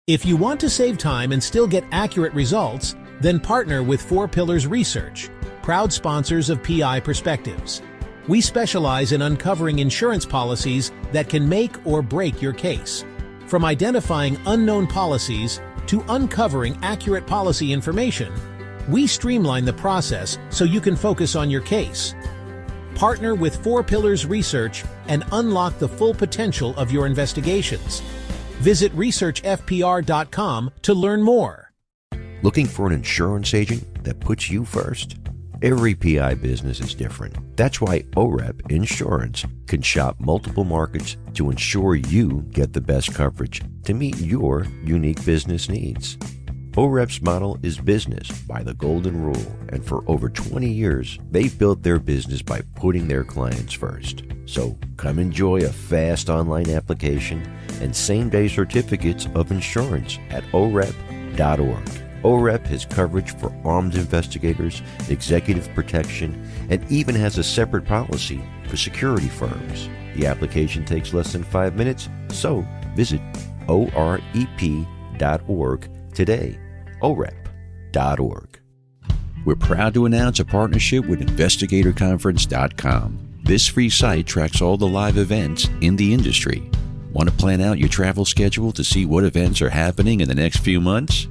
If you want to save time and still get accurate results, then partner with 4 Pillars Research, proud sponsors of PI Perspectives. We specialize in uncovering insurance policies that can make or break your case. From identifying unknown policies to uncovering accurate policy information, we streamline the process so you can focus on your case. Partner with 4 Pillars Research and unlock the full potential of your investigations. Visit researchfpr.com to learn more. Looking for an insurance agent that puts you first? Every PI business is different. That's why OREP Insurance can shop multiple markets to ensure you get the best coverage to meet your unique business needs. OREP's model is business by the golden rule, and for over 20 years, they've built their business by putting their clients first. So come enjoy a fast online application and same-day certificates of insurance at OREP.org. OREP has coverage for armed investigators, executive protection, and even has a separate policy for security firms. The application takes less than 5 minutes, so visit OREP.org today. OREP.org. We're proud to announce a partnership with InvestigatorConference.com. This free site tracks all the live events in the industry. Want to plan out your travel schedule to see what events are happening in the next few months?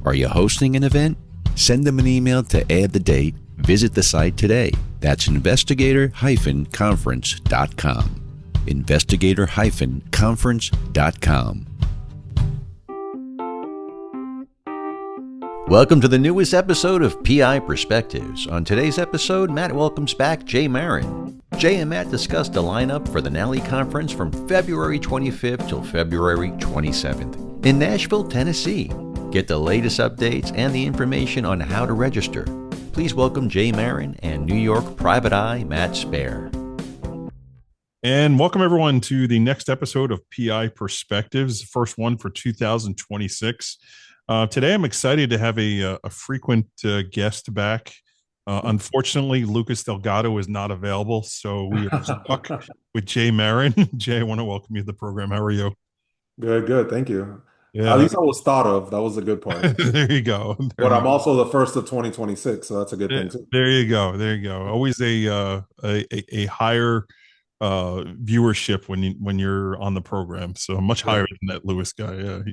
Are you hosting an event? Send them an email to add the date. Visit the site today. That's investigator-conference.com. Investigator-conference.com. Welcome to the newest episode of PI Perspectives. On today's episode, Matt welcomes back Jay Marin. Jay and Matt discussed the lineup for the NALI conference from February 25th till February 27th in Nashville, Tennessee. Get the latest updates and the information on how to register. Please welcome Jay Marin and New York Private Eye Matt Spaier. And welcome everyone to the next episode of PI Perspectives, the first one for 2026. Today I'm excited to have a frequent guest back. Unfortunately, Lucas Delgado is not available, so we are stuck with Jay Marin. Jay, I want to welcome you to the program. How are you? Good. Thank you. Yeah. At least I was thought of. That was a good part. There you go. But I'm also the first of 2026, so that's a good thing too. There you go. Always a higher viewership when you're on the program. So much higher than that Lewis guy.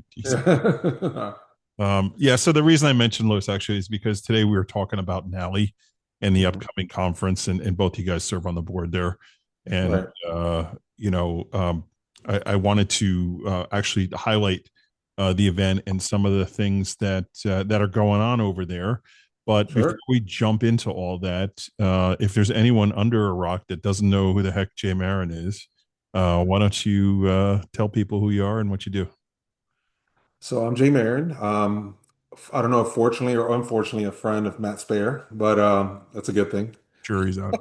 So the reason I mentioned Lewis actually is because today we were talking about NALI and the upcoming conference, and both you guys serve on the board there. And I wanted to actually highlight the event and some of the things that are going on over there. But before we jump into all that, if there's anyone under a rock that doesn't know who the heck Jay Marin is, why don't you tell people who you are and what you do? So I'm Jay Marin. I don't know if fortunately or unfortunately a friend of Matt Spaier, but that's a good thing. Sure, he's out.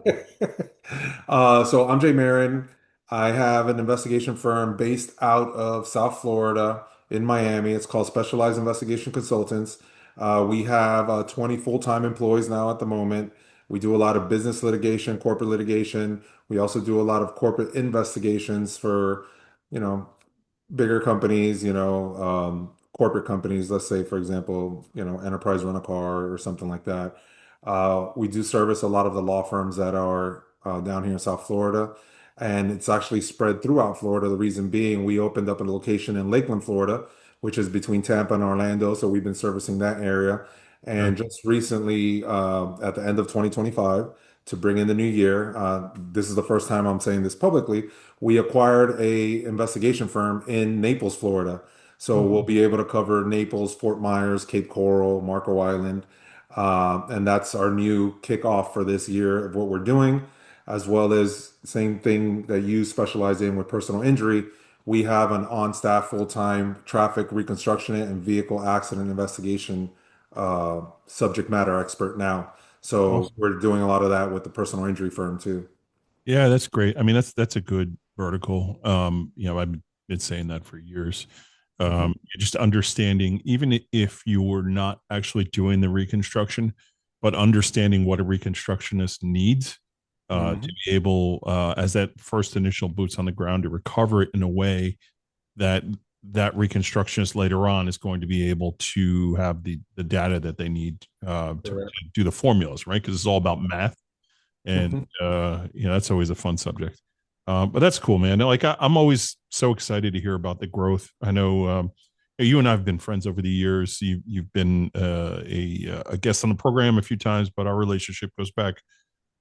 So I'm Jay Marin. I have an investigation firm based out of South Florida in Miami. It's called Specialized Investigation Consultants. We have 20 full-time employees now at the moment. We do a lot of business litigation, corporate litigation. We also do a lot of corporate investigations for, bigger companies, corporate companies, let's say, for example, Enterprise Rent-A-Car or something like that. We do service a lot of the law firms that are down here in South Florida, and it's actually spread throughout Florida. The reason being, we opened up a location in Lakeland, Florida, which is between Tampa and Orlando. So we've been servicing that area. And just recently, at the end of 2025, to bring in the new year, this is the first time I'm saying this publicly, we acquired a investigation firm in Naples, Florida. So we'll be able to cover Naples, Fort Myers, Cape Coral, Marco Island. And that's our new kickoff for this year of what we're doing, as well as same thing that you specialize in with personal injury. We have an on-staff full-time traffic reconstruction and vehicle accident investigation subject matter expert now. So Awesome. We're doing a lot of that with the personal injury firm too. Yeah, that's great. I mean, that's a good vertical. I've been saying that for years. Just understanding, even if you were not actually doing the reconstruction, but understanding what a reconstructionist needs to be able, as that first initial boots on the ground, to recover it in a way that that reconstructionist later on is going to be able to have the data that they need to do the formulas, right? Because it's all about math, and Mhm. that's always a fun subject. But that's cool, man. Like I'm always so excited to hear about the growth. I know you and I have been friends over the years. You've been a guest on the program a few times, but our relationship goes back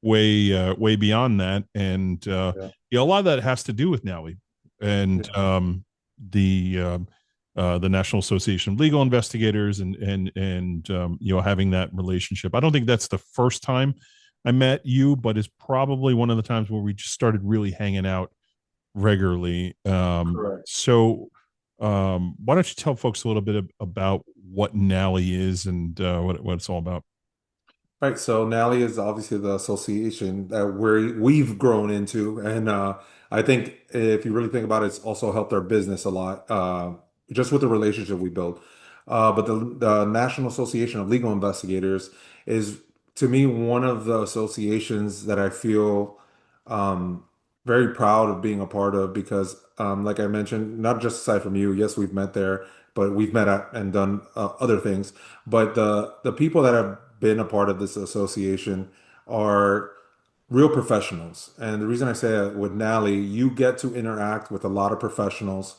way beyond that, and Yeah. a lot of that has to do with NALI and Yeah. the National Association of Legal Investigators, and having that relationship. I don't think that's the first time I met you, but it's probably one of the times where we just started really hanging out regularly. Correct. So why don't you tell folks a little bit about what NALI is and what it's all about? Right. So NALI is obviously the association that we've grown into, and I think if you really think about it, it's also helped our business a lot, just with the relationship we built. But the National Association of Legal Investigators is, to me, one of the associations that I feel um, very proud of being a part of because, like I mentioned, not just aside from you, yes, we've met there, but we've met at and done other things. But the people that have been a part of this association are real professionals. And the reason I say that with NALI, you get to interact with a lot of professionals,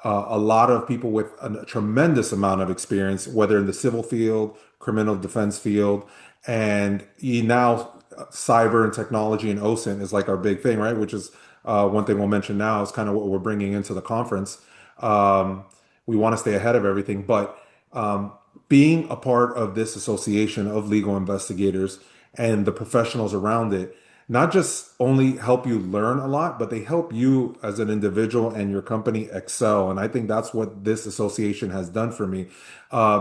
a lot of people with a tremendous amount of experience, whether in the civil field, criminal defense field, and now cyber and technology and OSINT is like our big thing, right? Which is one thing we'll mention now is kind of what we're bringing into the conference. Um, we want to stay ahead of everything, but um, being a part of this association of legal investigators and the professionals around it not just only help you learn a lot, but they help you as an individual and your company excel. And I think that's what this association has done for me,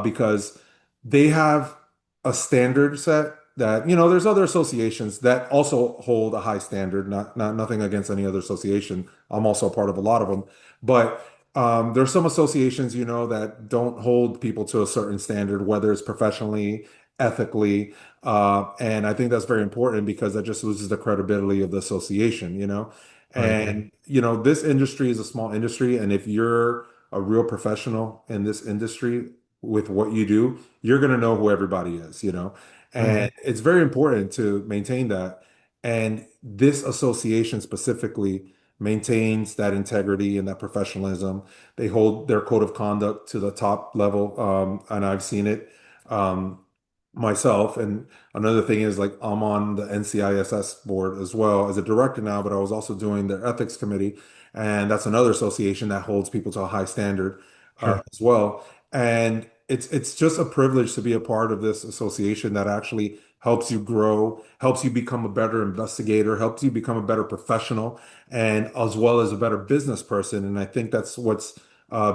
because they have a standard set that, there's other associations that also hold a high standard, not nothing against any other association. I'm also a part of a lot of them, but there's some associations, that don't hold people to a certain standard, whether it's professionally, ethically, and I think that's very important because that just loses the credibility of the association. Right. And, this industry is a small industry. And if you're a real professional in this industry with what you do, you're going to know who everybody is. And it's very important to maintain that. And this association specifically maintains that integrity and that professionalism. They hold their code of conduct to the top level. And I've seen it. Um, myself. And another thing is like I'm on the NCISS board as well as a director now, but I was also doing their ethics committee. And that's another association that holds people to a high standard Sure. as well. And it's just a privilege to be a part of this association that actually helps you grow, helps you become a better investigator, helps you become a better professional, and as well as a better business person. And I think that's what's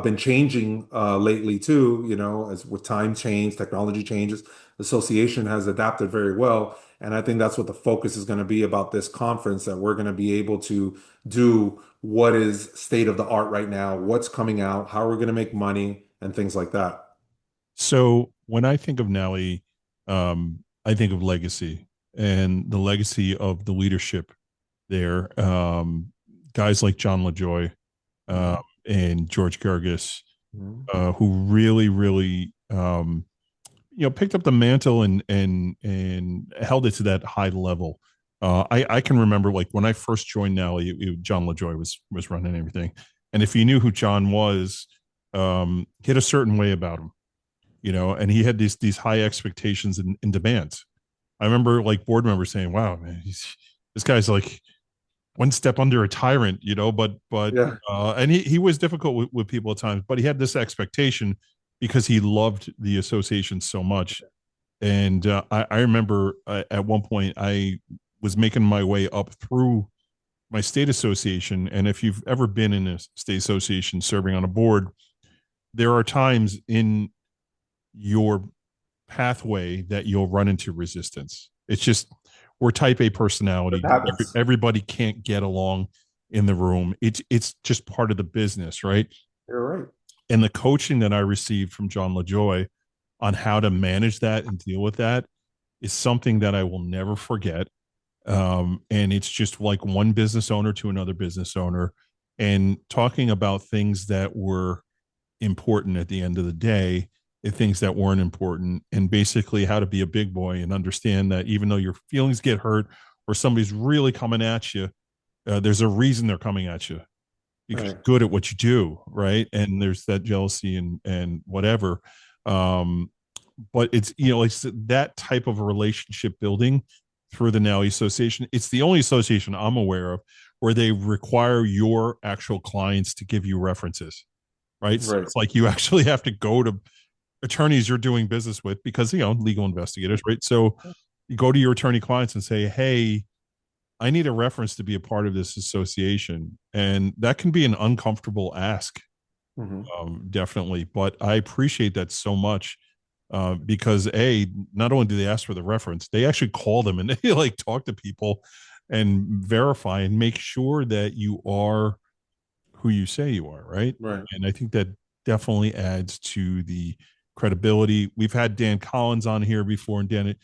been changing lately too, as with time change, technology changes, the association has adapted very well. And I think that's what the focus is going to be about this conference, that we're going to be able to do what is state of the art right now, what's coming out, how we're going to make money, and things like that. So when I think of NALI, I think of legacy and the legacy of the leadership there. Guys like John LaJoy Mhm. and George Gergis, Mhm. who really picked up the mantle and held it to that high level. I can remember like when I first joined NALI, John LaJoy was running everything, and if you knew who John was, he had a certain way about him, and he had these high expectations and demands. I remember like board members saying, "Wow, man, this guy's like one step under a tyrant," Yeah. and he was difficult with people at times, but he had this expectation because he loved the association so much. And I remember at one point I was making my way up through my state association, and if you've ever been in a state association serving on a board, there are times in your pathway that you'll run into resistance. It's just we're type A It personality. happens. Everybody can't get along in the room. It's just part of the business, right? You're right. And the coaching that I received from John LaJoy on how to manage that and deal with that is something that I will never forget. And it's just like one business owner to another business owner and talking about things that were important at the end of the day, things that weren't important, and basically how to be a big boy and understand that even though your feelings get hurt or somebody's really coming at you, there's a reason they're coming at you because Right. you're good at what you do, right? And there's that jealousy and whatever. Um, but it's, it's that type of a relationship building through the NALI Association. It's the only association I'm aware of where they require your actual clients to give you references, right? So Right. it's like you actually have to go to attorneys you're doing business with because, legal investigators, right? So you go to your attorney clients and say, hey, I need a reference to be a part of this association. And that can be an uncomfortable ask, Hmm. definitely. But I appreciate that so much because not only do they ask for the reference, they actually call them and they like talk to people and verify and make sure that you are who you say you are, right? Right. And I think that definitely adds to the credibility. We've had Dan Collins on here before, and Dan,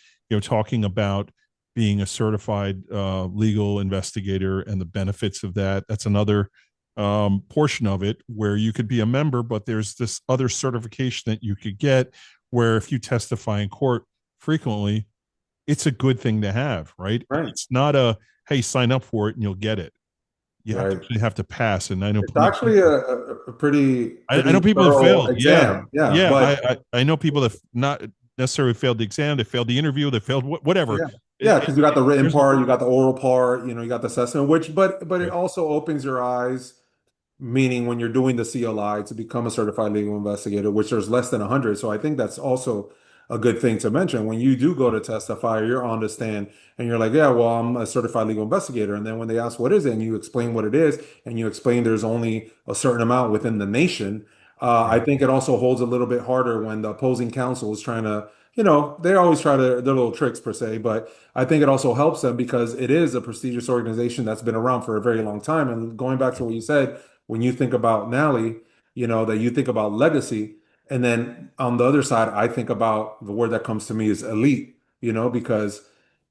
talking about being a certified legal investigator and the benefits of that. That's another portion of it where you could be a member, but there's this other certification that you could get where if you testify in court frequently, it's a good thing to have, right? Right. It's not a, hey, sign up for it and you'll get it. You Right. actually have to pass. And I know It's actually a pretty I know people that thorough failed. Yeah. exam. Yeah. Yeah. But I know people that not necessarily failed the exam, they failed the interview, they failed whatever. yeah. Yeah, because you got the written There's part, you got the oral part, you got the assessment, but it right. also opens your eyes, meaning when you're doing the CLI to become a certified legal investigator, which there's less than 100. So I think that's also a good thing to mention. When you do go to testify, you're on the stand and you're like, yeah, well, I'm a certified legal investigator. And then when they ask what is it, and you explain what it is, and you explain there's only a certain amount within the nation, I Right. think it also holds a little bit harder when the opposing counsel is trying to, they always try their little tricks per se, but I think it also helps them because it is a prestigious organization that's been around for a very long time. And going back to what you said, when you think about NALI, that you think about legacy. And then on the other side, I think about the word that comes to me is elite, because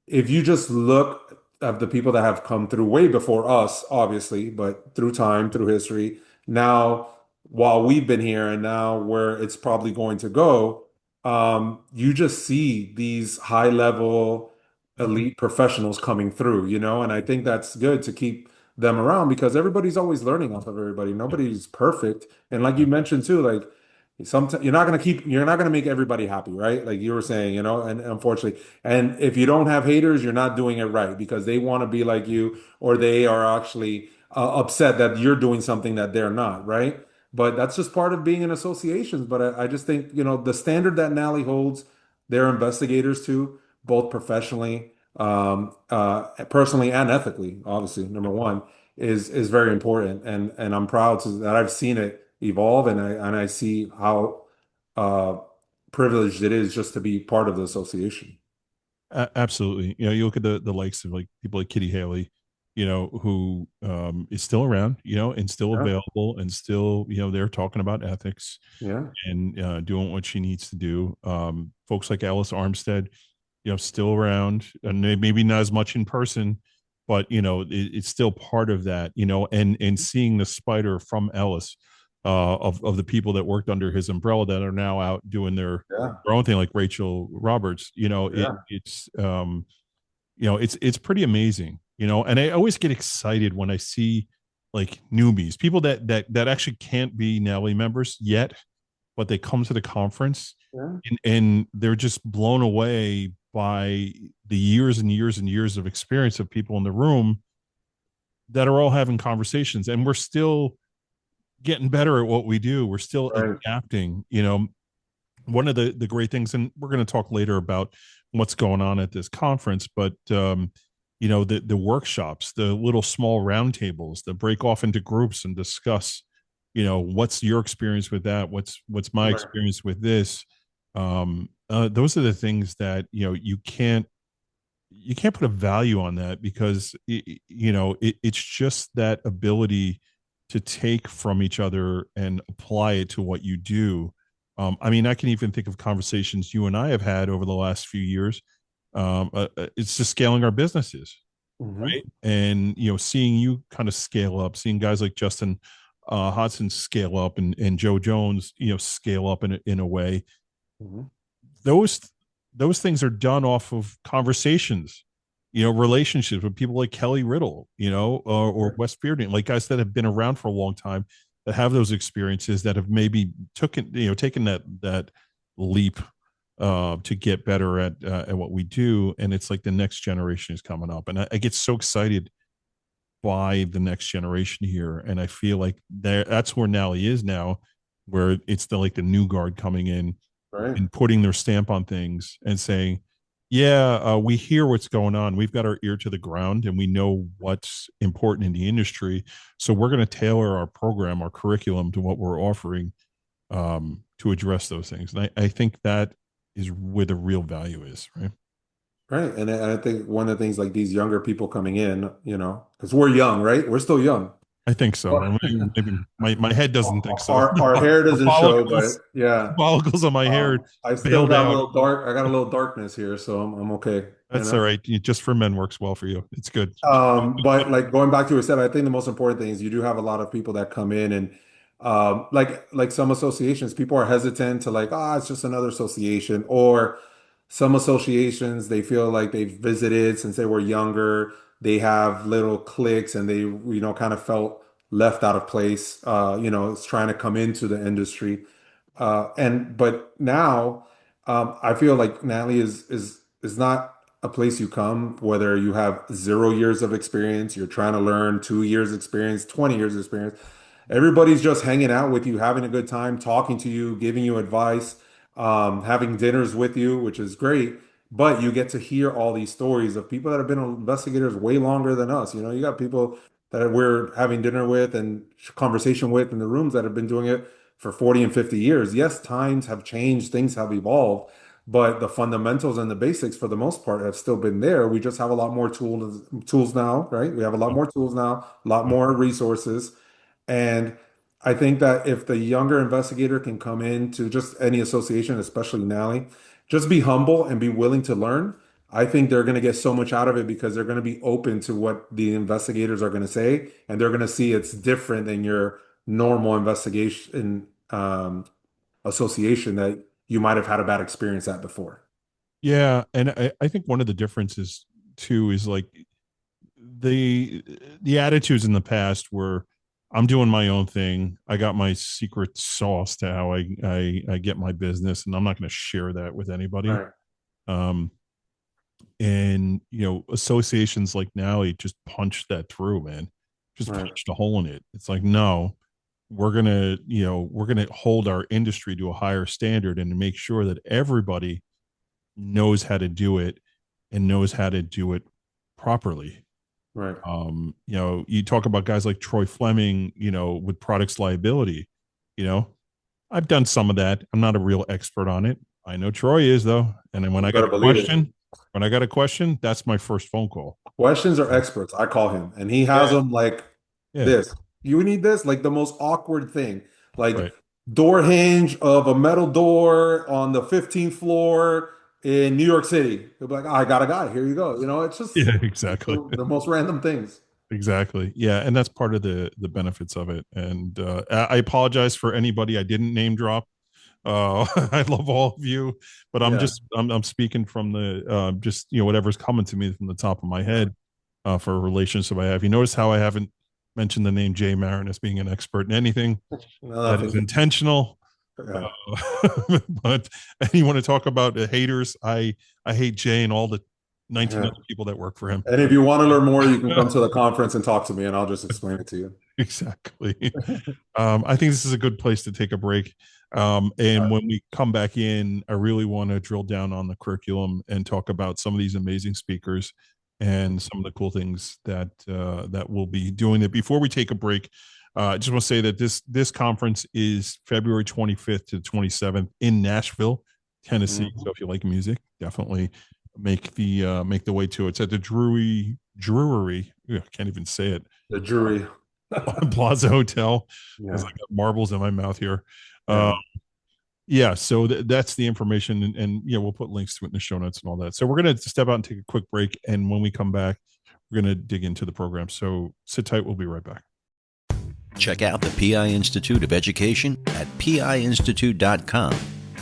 if you just look at the people that have come through way before us, obviously, but through time, through history, now while we've been here and now where it's probably going to go, you just see these high level elite professionals coming through, and I think that's good to keep them around because everybody's always learning off of everybody. Yeah. Nobody's perfect. And like you Yeah. mentioned too, like sometimes you're not gonna make everybody happy, right? Like you were saying, and unfortunately, and if you don't have haters, you're not doing it right because they want to be like you or they are actually upset that you're doing something that they're not, right? But that's just part of being in associations. But I just think, the standard that NALI holds their investigators to, both professionally, personally and ethically, obviously, number one, is very important. And I'm proud that I've seen it evolve and I see how uh, privileged it is just to be part of the association. Absolutely. You look at the likes of like people like Kitty Haley, who is still around, and still Yeah, available and still, they're talking about ethics yeah, and doing what she needs to do. Folks like Alice Armstead, still around and maybe not as much in person, but it's still part of that, and seeing the spider from Ellis, of the people that worked under his umbrella that are now out doing yeah, their own thing, like Rachel Roberts, yeah. it's pretty amazing, and I always get excited when I see like newbies, people that actually can't be NALI members yet, but they come to the conference Yeah. and they're just blown away by the years and years and years of experience of people in the room that are all having conversations, and we're still getting better at what we do. We're still Right. adapting. One of the great things, and we're going to talk later about what's going on at this conference, but the workshops, the little small roundtables that break off into groups and discuss, what's your experience with that? What's my Right. experience with this? Those are the things that you can't put a value on that because it's just that ability to take from each other and apply it to what you do. I mean, I can even think of conversations you and I have had over the last few years. It's just scaling our businesses, Hmm. right? And seeing you kind of scale up, seeing guys like Justin Hodson scale up and Joe Jones, scale up in a way. Mm-hmm. Those things are done off of conversations, relationships with people like Kelly Riddle, or Wes Bearden, like guys that have been around for a long time, that have those experiences, that have maybe taken that leap to get better at what we do. And it's like the next generation is coming up, and I get so excited by the next generation here. And I feel like that's where NALI is now, where it's the new guard coming in, Right. and putting their stamp on things and saying, yeah, we hear what's going on. We've got our ear to the ground and we know what's important in the industry. So we're going to tailor our program, our curriculum to what we're offering to address those things. And I think that is where the real value is, right? Right. And I think one of the things, like these younger people coming in, because we're young, right? We're still young. I think so. I mean, maybe my head doesn't think so. Our hair doesn't show, but follicles on my hair. I still got out. a little dark. I got a little darkness here, so I'm okay. That's all right. Just for men works well for you. It's good. But like going back to what you said, I think the most important thing is you do have a lot of people that come in and like some associations, people are hesitant to it's just another association, or some associations they feel like they've visited since they were younger. They have little cliques and they, kind of felt left out of place, it's trying to come into the industry. But now, I feel like NALI is not a place you come, whether you have 0 years of experience, you're trying to learn 2 years experience, 20 years experience. Everybody's just hanging out with you, having a good time, talking to you, giving you advice, having dinners with you, which is great. But you get to hear all these stories of people that have been investigators way longer than us. You got people that we're having dinner with and conversation with in the rooms that have been doing it for 40 and 50 years. Yes, times have changed, things have evolved, but the fundamentals and the basics for the most part have still been there. We just have a lot more tools now, right? We have a lot more tools now, a lot more resources. And I think that if the younger investigator can come into just any association, especially NALI, just be humble and be willing to learn, I think they're going to get so much out of it because they're going to be open to what the investigators are going to say, and they're going to see it's different than your normal investigation association that you might have had a bad experience at before. Yeah, and I think one of the differences too is like the attitudes in the past were, I'm doing my own thing. I got my secret sauce to how I get my business, and I'm not going to share that with anybody. Right. And associations like NALI just punched that through, man. Just punched a hole in it. It's like, no, we're gonna hold our industry to a higher standard and to make sure that everybody knows how to do it and knows how to do it properly. Right. You talk about guys like Troy Fleming, with products liability. I've done some of that. I'm not a real expert on it. I know Troy is, though. And then when I got a question, that's my first phone call. Questions are experts. I call him, and he has them this. You need this, like the most awkward thing, door hinge of a metal door on the 15th floor in New York City. He'll be like, I got a guy. Here you go. It's just exactly the most random things. Exactly. Yeah, and that's part of the benefits of it. And I apologize for anybody I didn't name drop. I love all of you, but I'm speaking from the just whatever's coming to me from the top of my head for a relationship I have. You notice how I haven't mentioned the name Jay Marin as being an expert in anything. That is intentional. Yeah. But and you want to talk about haters? I hate Jay and all the 19 other people that work for him. And if you want to learn more, you can come to the conference and talk to me, and I'll just explain it to you. Exactly. I think this is a good place to take a break. And when we come back in, I really want to drill down on the curriculum and talk about some of these amazing speakers and some of the cool things that we'll be doing. It before we take a break. I just want to say that this conference is February 25th to 27th in Nashville, Tennessee. So if you like music, definitely make the way to it. It's at the Drury. I can't even say it. The Drury Plaza Hotel. Yeah. I got marbles in my mouth here. So that's the information, and we'll put links to it in the show notes and all that. So we're gonna step out and take a quick break, and when we come back, we're gonna dig into the program. So sit tight. We'll be right back. Check out the PI Institute of Education at piinstitute.com.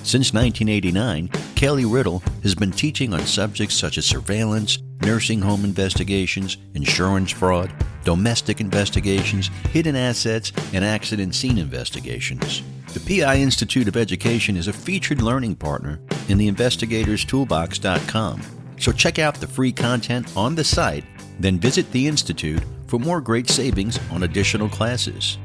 Since 1989, Kelly Riddle has been teaching on subjects such as surveillance, nursing home investigations, insurance fraud, domestic investigations, hidden assets, and accident scene investigations. The PI Institute of Education is a featured learning partner in the investigatorstoolbox.com. So check out the free content on the site, then visit the Institute for more great savings on additional classes.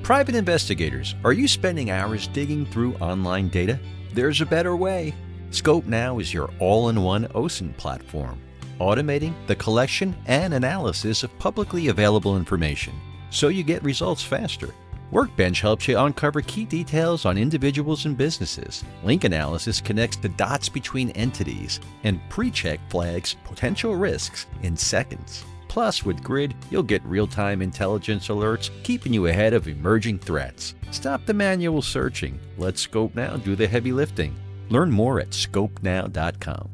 Private investigators, are you spending hours digging through online data? There's a better way. Scope Now is your all-in-one OSINT platform, automating the collection and analysis of publicly available information so you get results faster. Workbench helps you uncover key details on individuals and businesses. Link analysis connects the dots between entities, and pre-check flags potential risks in seconds. Plus, with Grid, you'll get real-time intelligence alerts, keeping you ahead of emerging threats. Stop the manual searching. Let Scope Now do the heavy lifting. Learn more at scopenow.com.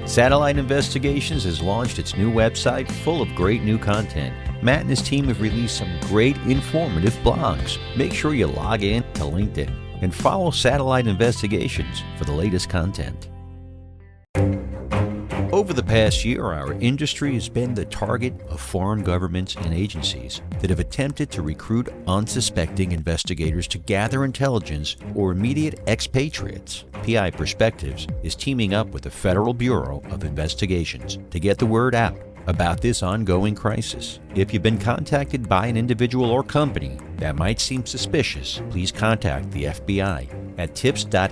Satellite Investigations has launched its new website full of great new content. Matt and his team have released some great informative blogs. Make sure you log in to LinkedIn and follow Satellite Investigations for the latest content. Over the past year, our industry has been the target of foreign governments and agencies that have attempted to recruit unsuspecting investigators to gather intelligence or immediate expatriates. PI Perspectives is teaming up with the Federal Bureau of Investigations to get the word out about this ongoing crisis. If you've been contacted by an individual or company that might seem suspicious, please contact the FBI at tips.fbi.gov.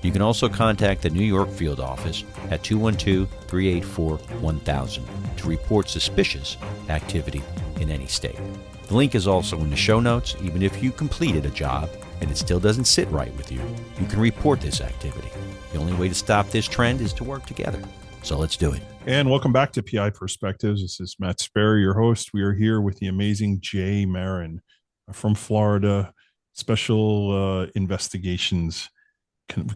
You can also contact the New York field office at 212-384-1000 to report suspicious activity in any state. The link is also in the show notes. Even if you completed a job and it still doesn't sit right with you, you can report this activity. The only way to stop this trend is to work together. So let's do it. And welcome back to PI Perspectives. This is Matt Spaier, your host. We are here with the amazing Jay Marin from Florida, Special Investigations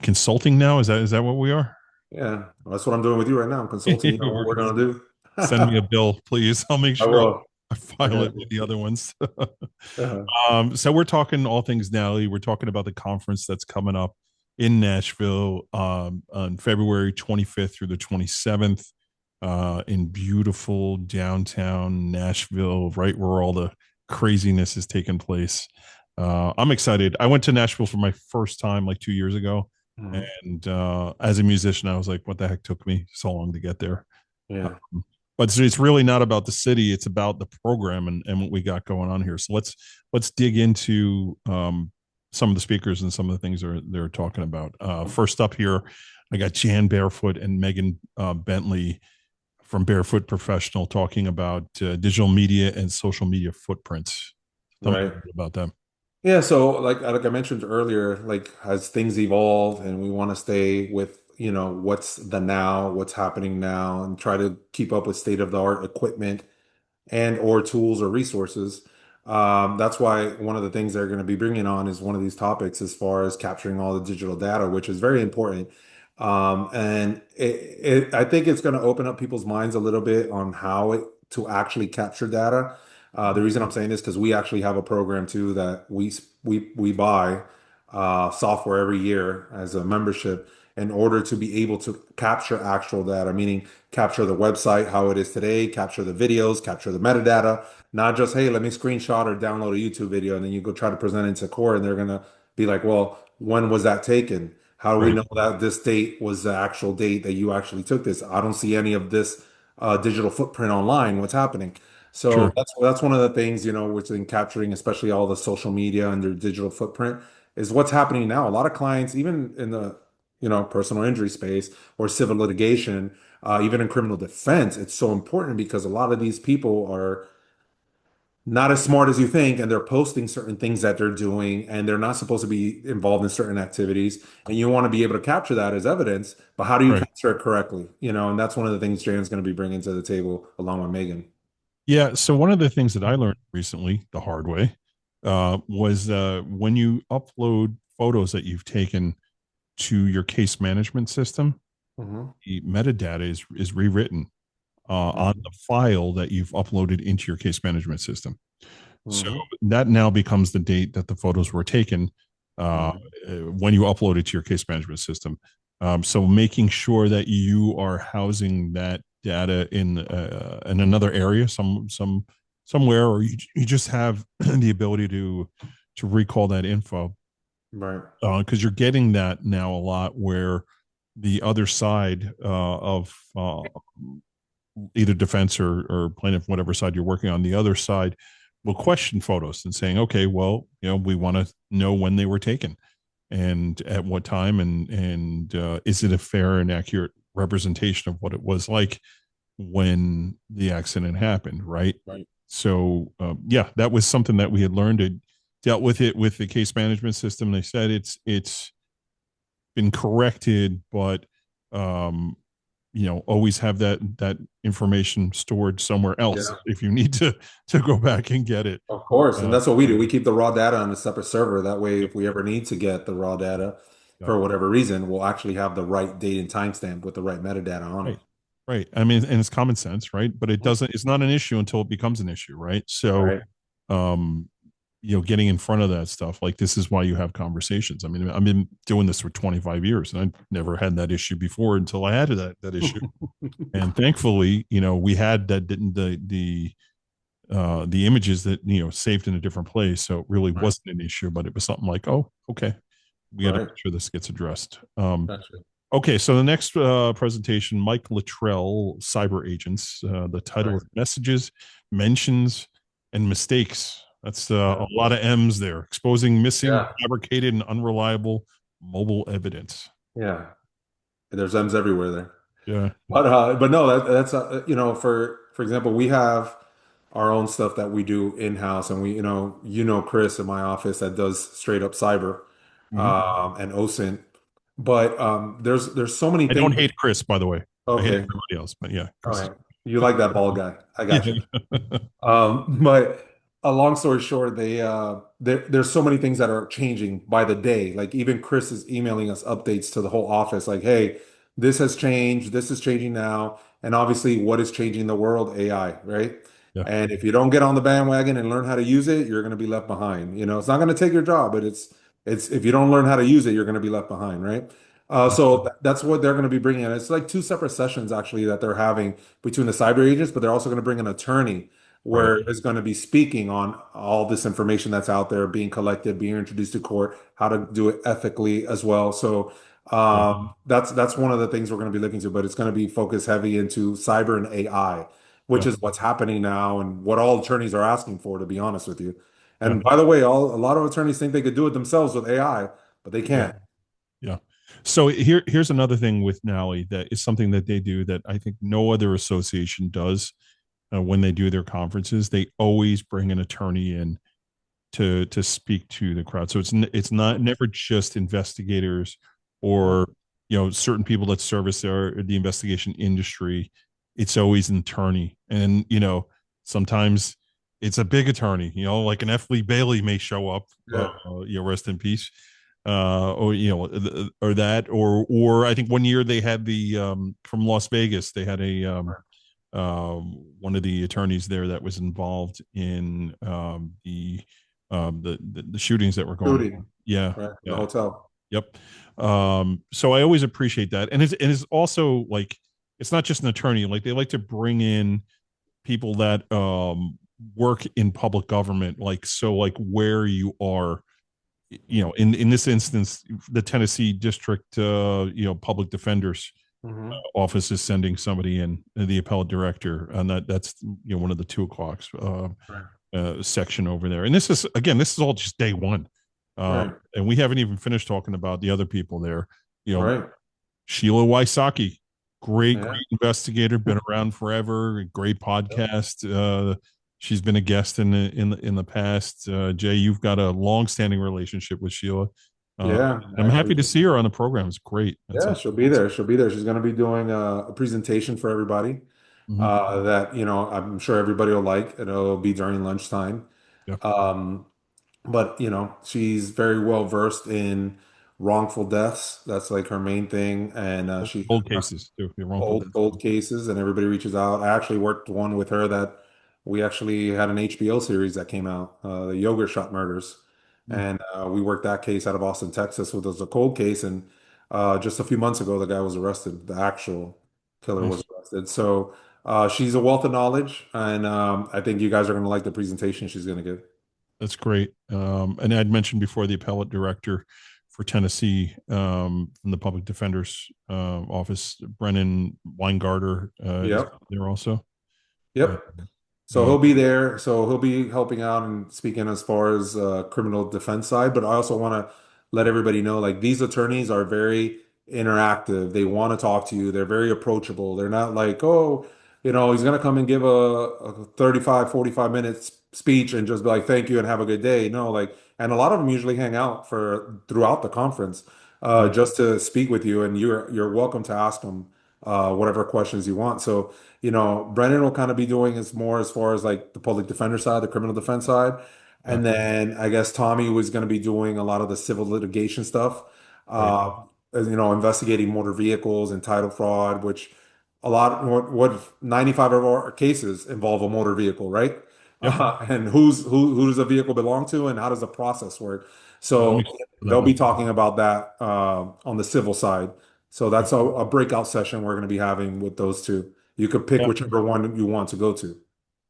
Consulting now. Is that what we are? Yeah, that's what I'm doing with you right now. I'm consulting. You know what we're gonna do. Send me a bill, please. I'll make sure I file Yeah. it with the other ones. Uh-huh. So we're talking all things NALI. We're talking about the conference that's coming up in Nashville on February 25th through the 27th in beautiful downtown Nashville, right where all the craziness is taking place. I'm excited. I went to Nashville for my first time like 2 years ago. And as a musician, I was like, what the heck took me so long to get there? Yeah. But it's really not about the city. It's about the program and what we got going on here. So let's dig into some of the speakers and some of the things they're talking about. First up here, I got Jan Barefoot and Megan Bentley from Barefoot Professional talking about digital media and social media footprints. Tell me a Right. little bit about them. Yeah, so like I mentioned earlier, like as things evolve and we want to stay with, what's the now, what's happening now, and try to keep up with state-of-the-art equipment and or tools or resources. That's why one of the things they're going to be bringing on is one of these topics as far as capturing all the digital data, which is very important. And I think it's going to open up people's minds a little bit on how to actually capture data. The reason I'm saying this because we actually have a program too that we buy software every year as a membership in order to be able to capture actual data, meaning capture the website how it is today, capture the videos, capture the metadata, not just, hey, let me screenshot or download a YouTube video and then you go try to present it to core and they're gonna be like, well, when was that taken? How do we Right. know that this date was the actual date that you actually took this? I don't see any of this digital footprint online. What's happening? So Sure. that's one of the things, which in capturing, especially all the social media and their digital footprint, is what's happening now. A lot of clients, even in the personal injury space or civil litigation, even in criminal defense, it's so important because a lot of these people are not as smart as you think, and they're posting certain things that they're doing, and they're not supposed to be involved in certain activities. And you want to be able to capture that as evidence, but how do you Right. capture it correctly? And that's one of the things Jan's going to be bringing to the table along with Megan. Yeah. So one of the things that I learned recently, the hard way, was when you upload photos that you've taken to your case management system, Mhm. the metadata is rewritten on the file that you've uploaded into your case management system. So Mm-hmm. that now becomes the date that the photos were taken uh, Mm-hmm. when you upload it to your case management system. So making sure that you are housing that data in another area, somewhere, or you just have the ability to recall that info, Right. because you're getting that now a lot where the other side of either defense or plaintiff, whatever side you're working on, the other side will question photos and saying, okay, well, we want to know when they were taken and at what time, and is it a fair and accurate representation of what it was like when the accident happened, right? Right. So yeah, that was something that we had learned. It dealt with it with the case management system. They said it's been corrected, but um, always have that information stored somewhere else Yeah. if you need to go back and get it. Of course. And Uh, that's what we do. We keep the raw data on a separate server. That way, if we ever need to get the raw data yeah, for whatever reason, we'll actually have the right date and timestamp with the right metadata on it. right, right. I mean, and it's common sense, right? But it doesn't. It's not an issue until it becomes an issue, right? So, Right. um, getting in front of that stuff, like this is why you have conversations. I mean, I've been doing this for 25 years, and I never had that issue before until I had that issue. And thankfully, we had that didn't the images that saved in a different place, so it really Right. wasn't an issue. But it was something like, oh, okay, we got to Right. make sure this gets addressed. Gotcha. Okay, so the next presentation, Mike Luttrell, Cyber Agents. The title Right. is Messages, Mentions, and Mistakes. That's Yeah. a lot of M's there. Exposing missing, Yeah. fabricated, and unreliable mobile evidence. Yeah. There's M's everywhere there. Yeah. But no, that's for example, we have our own stuff that we do in-house, and Chris in my office that does straight up cyber, Mhm. and OSINT. But there's so many I don't things. hate Chris, by the way. I hate Okay. everybody else, but yeah, All Chris. right. You like that ball guy. I got Yeah. you. But a long story short, there's so many things that are changing by the day. Like even Chris is emailing us updates to the whole office, like, hey, this has changed, this is changing now. And obviously, what is changing the world? AI, right? Yeah. And if you don't get on the bandwagon and learn how to use it, you're going to be left behind. It's not going to take your job, but it's if you don't learn how to use it, you're going to be left behind, right? So that's what they're going to be bringing in. It's like two separate sessions actually that they're having between the cyber agents, but they're also going to bring an attorney Right. where is going to be speaking on all this information that's out there being collected, being introduced to court, how to do it ethically as well. So Yeah. that's one of the things we're going to be looking to, but it's going to be focused heavy into cyber and AI, which Yeah. is what's happening now and what all attorneys are asking for, to be honest with you. Yeah. And by the way, a lot of attorneys think they could do it themselves with AI, but they Yeah. can't. Yeah. So here's another thing with NALI that is something that they do that I think no other association does when they do their conferences. They always bring an attorney in to speak to the crowd. So it's not never just investigators or certain people that service the investigation industry. It's always an attorney, and sometimes it's a big attorney. Like an F. Lee Bailey may show up. Yeah. Rest in peace. Or or that, or I think one year they had the from Las Vegas. They had a one of the attorneys there that was involved in the shootings that were going on. Shooting, Yeah, right? The yeah, hotel. yep. So I always appreciate that, and it's also like it's not just an attorney. Like they like to bring in people that work in public government, like where you are. In this instance, the Tennessee District, public defenders Hmm. office is sending somebody in, the appellate director, and that's one of the 2 o'clocks Right. section over there. And this is all just day one, Right. and we haven't even finished talking about the other people there. Right. Sheila Wysocki, great Yeah. investigator, been around forever, great podcast. She's been a guest in the past. Jay, you've got a long-standing relationship with Sheila. Yeah. I'm happy Actually, to see her on the program. It's great. That's yeah, she'll be there. She'll be there. She's going to be doing a presentation for everybody, mhm. that, I'm sure everybody will like. It'll be during lunchtime. Yeah. Um, but she's very well versed in wrongful deaths. That's like her main thing, and she Old cases too. The wrongful death. old cases, and everybody reaches out. I actually worked one with her that we actually had an HBO series that came out, the Yogurt Shop Murders, Mm. and we worked that case out of Austin, Texas, which was a cold case, and just a few months ago, the guy was arrested. The actual killer was Nice. arrested. So she's a wealth of knowledge, and I think you guys are going to like the presentation she's going to give. That's great. And I'd mentioned before the appellate director for Tennessee from the public defender's office, Brennan Weingarter, is Yep. there also. Uh, Yep. So uh, he'll be there. So he'll be helping out and speaking as far as criminal defense side. But I also want to let everybody know, like these attorneys are very interactive. They want to talk to you. They're very approachable. They're not like, oh, he's going to come and give a 35, 45 minutes speech and just be like, thank you and have a good day. No, like, and a lot of them usually hang out for throughout the conference mm, just to speak with you. And you're welcome to ask them whatever questions you want. So Brennan will kind of be doing is more as far as like the public defender side, the criminal defense side. yeah, And then I guess Tommy was going to be doing a lot of the civil litigation stuff, right. investigating motor vehicles and title fraud, which a lot, what 95 of our cases involve a motor vehicle, right? Yep. And who does a vehicle belong to and how does the process work? I'm So excited for that they'll be one. talking about that on the civil side. So Yeah. that's a breakout session we're going to be having with those two. You could pick Yeah. whichever one you want to go to.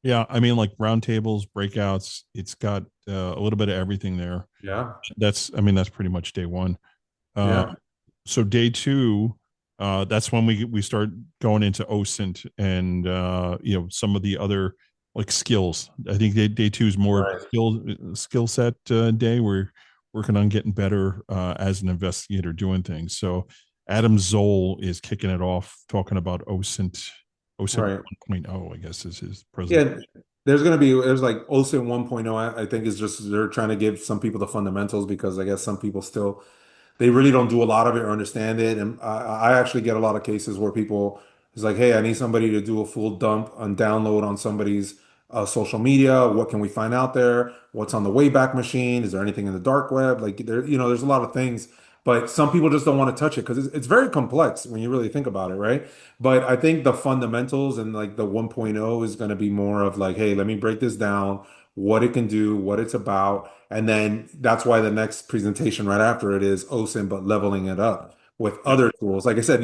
Yeah. I mean, like roundtables, breakouts, it's got a little bit of everything there. Yeah. I mean, that's pretty much day one. Uh, Yeah. so day two, that's when we start going into OSINT and some of the other like skills. I think day two is more Right. skill set day. We're working on getting better as an investigator doing things. So Adam Zoll is kicking it off, talking about OSINT Right. 1.0, I guess is his present. Yeah. There's like OSINT 1.0, I think is just they're trying to give some people the fundamentals because I guess some people still they really don't do a lot of it or understand it. And I actually get a lot of cases where people is like, hey, I need somebody to do a full dump and download on somebody's social media. What can we find out there? What's on the Wayback Machine? Is there anything in the dark web? Like there's a lot of things, but some people just don't want to touch it because it's very complex when you really think about it, right? But I think the fundamentals and like the 1.0 is going to be more of like, hey, let me break this down, what it can do, what it's about. And then that's why the next presentation right after it is OSINT, but leveling it up with Yeah. other tools. Like I said,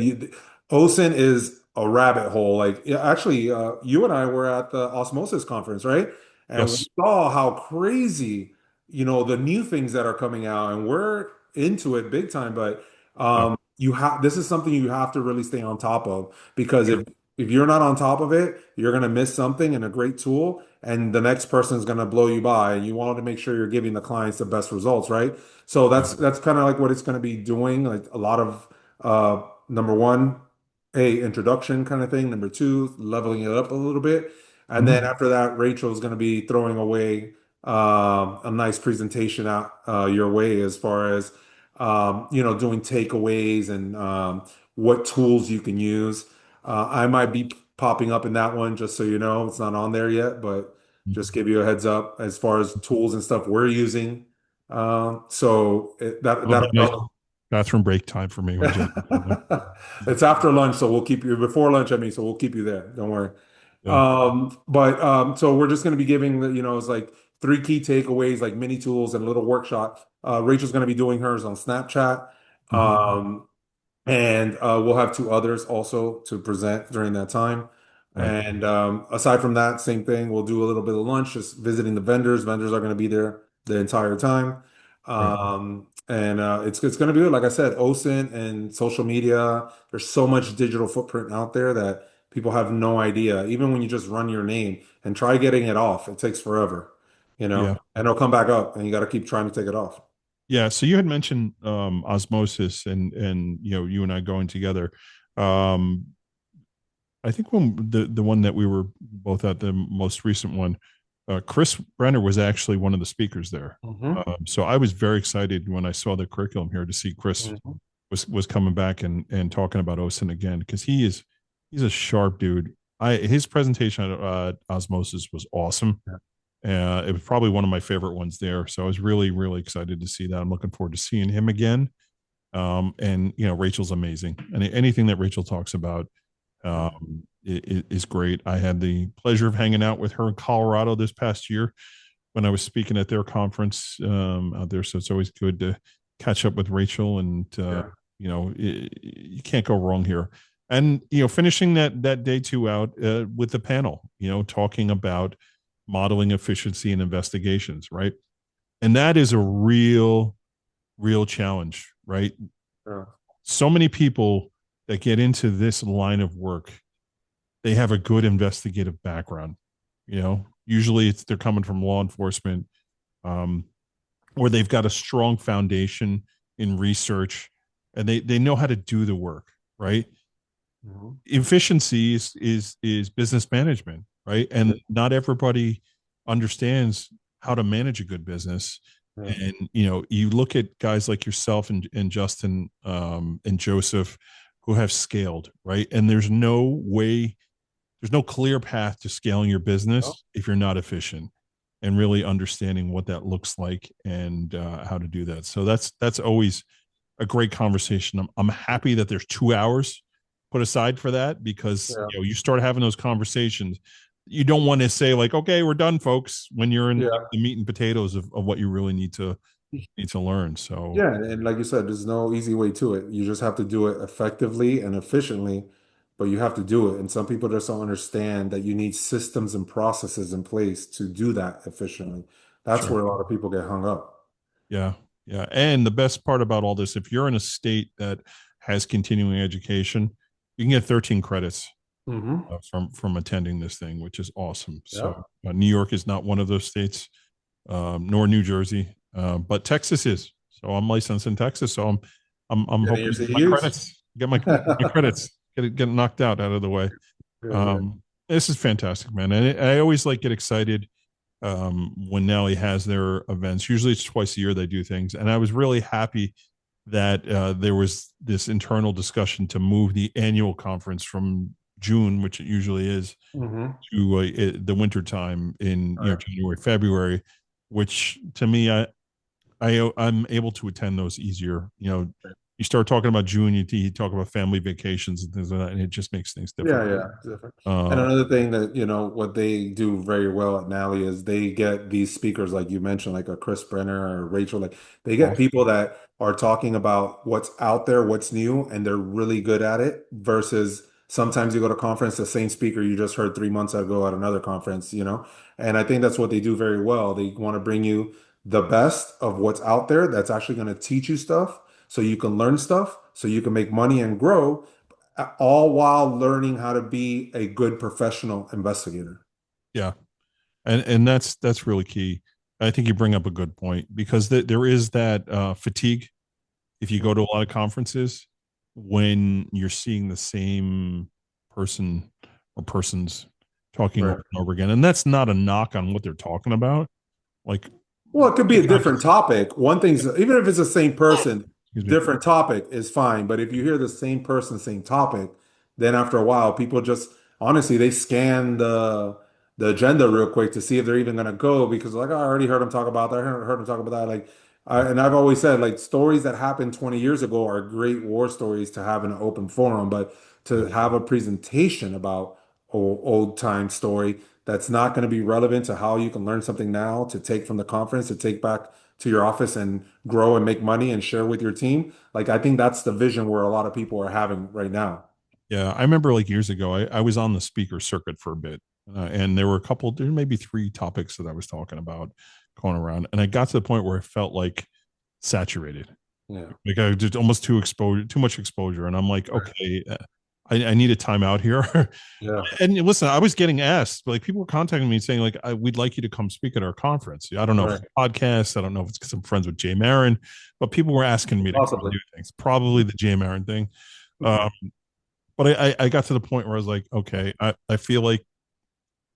OSINT is a rabbit hole. Like, yeah, actually, you and I were at the Osmosis conference, right? And we Yes. saw how crazy, the new things that are coming out, and we're into it big time. But Yeah. this is something you have to really stay on top of because Sure. if you're not on top of it, you're gonna miss something and a great tool, and the next person is gonna blow you by. And you want to make sure you're giving the clients the best results, right? So Yeah. that's kind of like what it's gonna be doing, like a lot of number one, introduction kind of thing. Number two, leveling it up a little bit, and then Mhm. after that, Rachel's gonna be throwing away a nice presentation out your way as far as doing takeaways and what tools you can use. I might be popping up in that one just so you know. It's not on there yet, but just give you a heads up as far as tools and stuff we're using. That'll be nice bathroom break time for me when Jay. it's after lunch, so we'll keep you before lunch, I mean, so we'll keep you there. Don't worry. Yeah. But so we're just going to be giving it's like three key takeaways, like mini tools and a little workshop. Rachel's going to be doing hers on Snapchat. Mhm. Um, and we'll have two others also to present during that time. Right. And aside from that, same thing. We'll do a little bit of lunch, just visiting the vendors. Vendors are going to be there the entire time. Right. And it's going to be, like I said, OSINT and social media. There's so much digital footprint out there that people have no idea. Even when you just run your name and try getting it off, it takes forever, Yeah. and it'll come back up and you got to keep trying to take it off. Yeah. So you had mentioned osmosis and you and I going together. Um, I think when the one that we were both at, the most recent one, Chris Brenner was actually one of the speakers there. Hmm. So I was very excited when I saw the curriculum here to see Chris Hmm. was coming back and talking about OSINT again because he's a sharp dude. His presentation at Osmosis was awesome. It was probably one of my favorite ones there. So I was really, really excited to see that. I'm looking forward to seeing him again. And Rachel's amazing, and anything that Rachel talks about is great. I had the pleasure of hanging out with her in Colorado this past year when I was speaking at their conference out there. So it's always good to catch up with Rachel, and you can't go wrong here. And finishing that day two out with the panel, talking about modeling efficiency and investigations, right? And that is a real challenge, right? Yeah. So many people that get into this line of work, they have a good investigative background. Usually they're coming from law enforcement, or they've got a strong foundation in research, and they know how to do the work, right? Mhm. Efficiency is business management, right? And not everybody understands how to manage a good business. Yeah. And you look at guys like yourself and Justin and Joseph, who have scaled, right? And there's no clear path to scaling your business if you're not efficient, and really understanding what that looks like, and how to do that. So that's always a great conversation. I'm happy that there's 2 hours put aside for that, because you start having those conversations. You don't want to say like, okay, we're done, folks, when you're in like, the meat and potatoes of what you really need to learn. So Yeah, and like you said, there's no easy way to it. You just have to do it effectively and efficiently, but you have to do it. And some people just don't understand that you need systems and processes in place to do that efficiently. That's sure. where a lot of people get hung up. Yeah. Yeah. And the best part about all this, if you're in a state that has continuing education, you can get 13 credits Hmm. from attending this thing, which is awesome. Yeah. So New York is not one of those states, nor New Jersey, but Texas is. So I'm licensed in Texas. So I'm Getting hoping your to get my CEUs? credits, get my credits, get knocked out of the way. Yeah, This is fantastic, man. And I always like get excited when NALI has their events. Usually it's twice a year they do things, and I was really happy that there was this internal discussion to move the annual conference from June, which it usually is, hmm. to the winter time in January, February, which to me, I'm able to attend those easier. You start talking about June, you talk about family vacations and things like that, and it just makes things Yeah, difficult. yeah, different. And Uh, another thing that, what they do very well at NALI is they get these speakers, like you mentioned, like a Chris Brenner or Rachel, like they get awesome. people that are talking about what's out there, what's new, and they're really good at it versus sometimes you go to conference, the same speaker you just heard 3 months ago at another conference. And I think that's what they do very well. They want to bring you the best of what's out there that's actually going to teach you stuff so you can learn stuff, so you can make money and grow all while learning how to be a good professional investigator. Yeah, and that's really key. I think you bring up a good point, because there is that fatigue if you go to a lot of conferences when you're seeing the same person or persons talking Right. over and over again, and that's not a knock on what they're talking about. Like, Well, it could be a different excuse topic. One thing's, even if it's the same person, me. different topic is fine. But if you hear the same person, same topic, then after a while, people just honestly they scan the agenda real quick to see if they're even going to go because like, oh, I already heard him talk about that. I heard him talk about that. And I've always said like stories that happened 20 years ago are great war stories to have in an open forum, but to have a presentation about old time story that's not going to be relevant to how you can learn something now to take from the conference to take back to your office and grow and make money and share with your team. Like I think that's the vision where a lot of people are having right now. Yeah, I remember like years ago, I was on the speaker circuit for a bit, and there were there maybe 3 topics that I was talking about going around, and I got to the point where I felt like saturated, Yeah. like I did almost too much exposure, and I'm like, okay, I need a timeout here. Yeah. And listen, I was getting asked, like people were contacting me saying, like, we'd like you to come speak at our conference. I don't know if Right. it's a podcast, I don't know if it's because I'm friends with Jay Marin, but people were asking me to come Possibly. do things. Probably the Jay Marin thing. Um, but I got to the point where I was like, okay, I feel like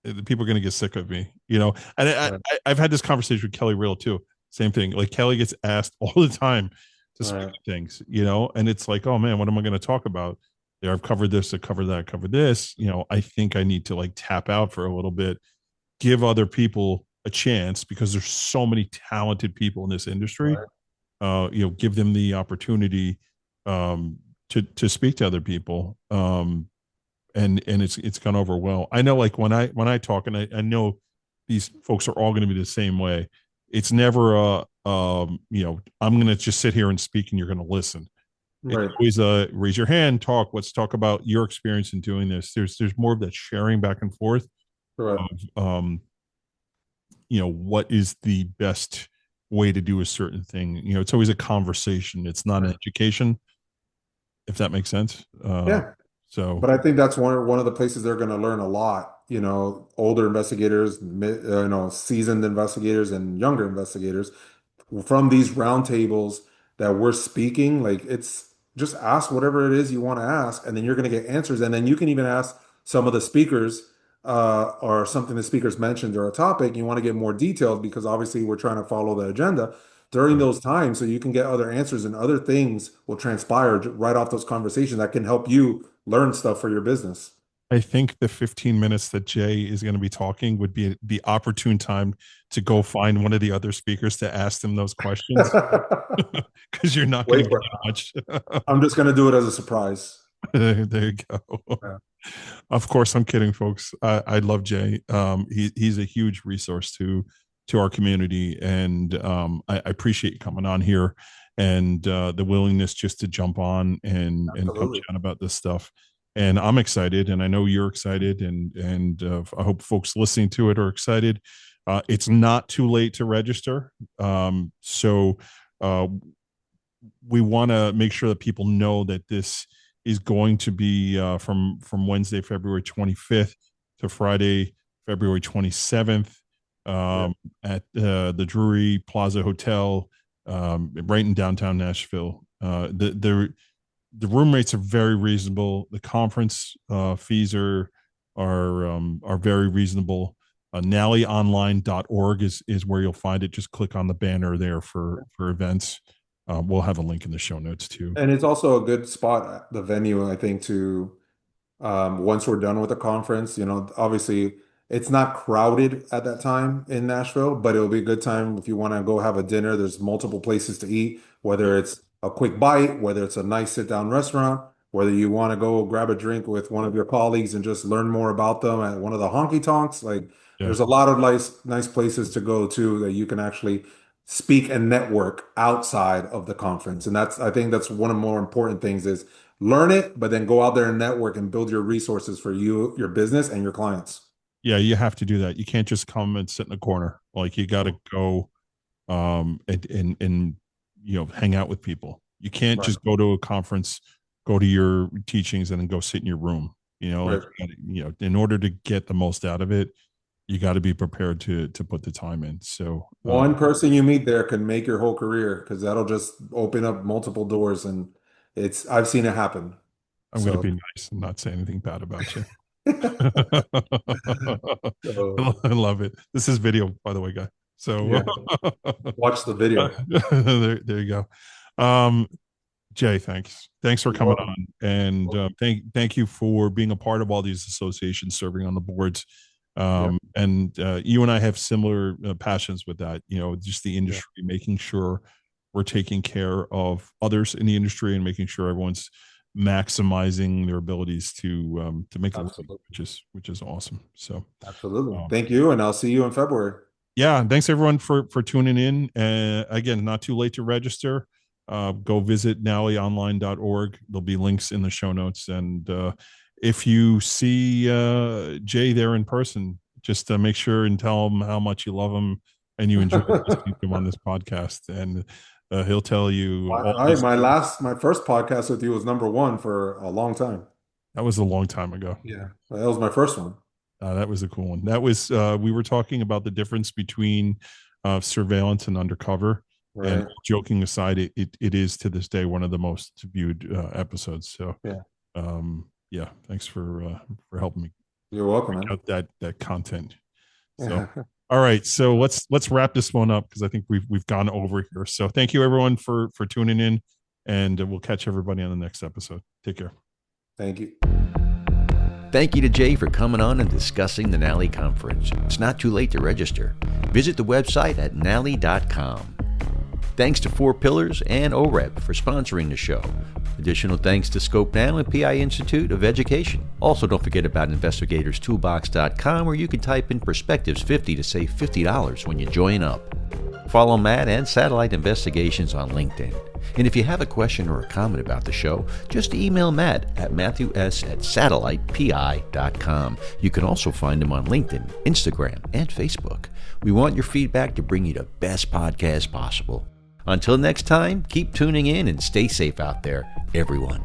the people are going to get sick of me, And Right. I've had this conversation with Kelly Real too. Same thing. Like Kelly gets asked all the time to speak Right. at things, and it's like, oh man, what am I going to talk about? I've covered this, I covered that, I covered this. I think I need to like tap out for a little bit, give other people a chance because there's so many talented people in this industry. Right. give them the opportunity to speak to other people. And it's gone over well. I know, like when I talk, and I know these folks are all going to be the same way. It's never I'm going to just sit here and speak and you're going to listen. Right. It's always raise your hand, talk. Let's talk about your experience in doing this. There's more of that sharing back and forth. Correct. Of, what is the best way to do a certain thing. It's always a conversation. It's not an education, if that makes sense. Yeah. So, But I think that's one of the places they're going to learn a lot. Older investigators, seasoned investigators, and younger investigators from these roundtables that we're speaking. Like, it's just ask whatever it is you want to ask, and then you're going to get answers. And then you can even ask some of the speakers or something the speakers mentioned or a topic you want to get more detailed, because obviously we're trying to follow the agenda during those times, so you can get other answers, and other things will transpire right off those conversations that can help you learn stuff for your business. I think the 15 minutes that Jay is going to be talking would be the opportune time to go find one of the other speakers to ask them those questions, because you're not going to get much. I'm just going to do it as a surprise. There you go. Yeah. Of course, I'm kidding, folks. I love Jay. He's a huge resource to our community, and I appreciate you coming on here and the willingness just to jump on and come chat about this stuff. And I'm excited, and I know you're excited, and I hope folks listening to it are excited. It's not too late to register, so we want to make sure that people know that this is going to be from Wednesday, February 25th to Friday, February 27th at the Drury Plaza Hotel, right in downtown Nashville. The room rates are very reasonable. The conference fees are very reasonable. NALIonline.org is where you'll find it. Just click on the banner there for events. We'll have a link in the show notes too. And it's also a good spot, the venue, I think, to once we're done with the conference, obviously it's not crowded at that time in Nashville, but it'll be a good time if you want to go have a dinner. There's multiple places to eat, whether it's a quick bite, whether it's a nice sit-down restaurant, whether you want to go grab a drink with one of your colleagues and just learn more about them at one of the honky tonks. Like, there's a lot of nice places to go to that you can actually speak and network outside of the conference. And I think that's one of the more important things is learn it, but then go out there and network and build your resources for you, your business, and your clients. Yeah, you have to do that. You can't just come and sit in a corner. Like, you got to go and hang out with people. You can't just go to a conference, go to your teachings, and then go sit in your room. In order to get the most out of it, you got to be prepared to put the time in. So one person you meet there can make your whole career, because that'll just open up multiple doors, and I've seen it happen. I'm going to be nice and not say anything bad about you. I love it. This is video, by the way, guy. So watch the video. there you go. Jay, thanks for coming on, and thank you for being a part of all these associations, serving on the boards. And you and I have similar passions with that, just the industry, making sure we're taking care of others in the industry and making sure everyone's maximizing their abilities to make a living, which is awesome. So absolutely. Thank you. And I'll see you in February. Yeah. Thanks everyone for tuning in. Again, not too late to register. Go visit NALIonline.org. There'll be links in the show notes. And if you see Jay there in person, just make sure and tell him how much you love him and you enjoy listening to him on this podcast. And he'll tell you. My first podcast with you was #1 for a long time. That was a long time ago. Yeah, that was my first one. That was a cool one. That was we were talking about the difference between surveillance and undercover. Right. And joking aside, it is to this day one of the most viewed episodes. So thanks for helping me. You're welcome, man. Out that content. So all right, so let's wrap this one up, because I think we've gone over here. So thank you everyone for tuning in, and we'll catch everybody on the next episode. Take care. Thank you. Thank you to Jay for coming on and discussing the NALI conference. It's not too late to register. Visit the website at nali.com. Thanks to Four Pillars and OREP for sponsoring the show. Additional thanks to Scope Now and PI Institute of Education. Also, don't forget about investigatorstoolbox.com, where you can type in Perspectives 50 to save $50 when you join up. Follow Matt and Satellite Investigations on LinkedIn. And if you have a question or a comment about the show, just email Matt at matthews@satellitepi.com. You can also find him on LinkedIn, Instagram, and Facebook. We want your feedback to bring you the best podcast possible. Until next time, keep tuning in and stay safe out there, everyone.